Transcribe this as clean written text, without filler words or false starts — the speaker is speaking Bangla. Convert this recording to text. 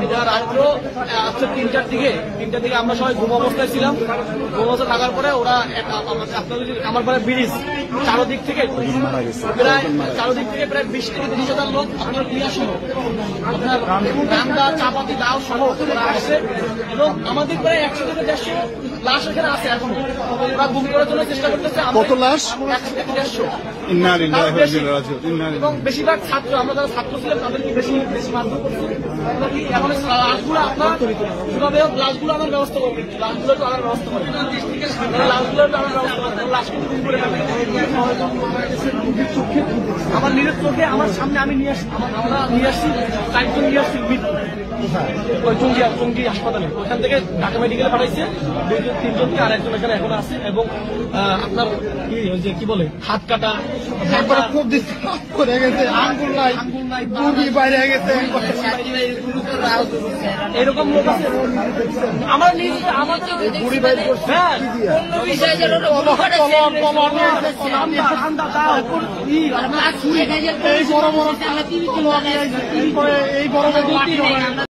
এটা রাত্র 3টার দিকে আমরা সবাই ঘুম অবস্থায় ছিলাম। ঘুম অবস্থা থাকার পরে ওরা আপনাদের আমার পাড়া ব্রিজ চারোদিক থেকে প্রায় 20 থেকে 30,000 লোক আপনার ক্রিয়া সহ আপনার রামদা চাপাতি দাও সহ ওরা আসছে এবং আমাদের প্রায় 100 থেকে 150 লাশ এখানে আছে। এখন ওরা গুম করার জন্য চেষ্টা করতেছে। কত লাশ? 100 থেকে 150। এবং বেশিরভাগ ছাত্র, আমরা যারা ছাত্র ছিলাম তাদেরকে বেশি মারধর করছে। এখন লাশগুলো আপনার কিভাবে লাশগুলো আনার ব্যবস্থা করবে, লাশগুলো তো আনার ব্যবস্থা করবে, লাশগুলো গুম করে আমার নিজের চোখে আমার সামনে আমরা নিয়ে আসছি 4জন নিয়ে আসছি চঙ্গি হাসপাতালে। ওইখান থেকে ঢাকা মেডিকেলে পাঠাইছে 2-3জনকে, আর একজন এখানে এখন আছে। এবং আপনার কি বলে হাত কাটা খুব করে গেছে, আঙ্গুল নাই, বাইরে গেছে, এরকম লোক আছে। আমার নিজ আমার এই বড় বড়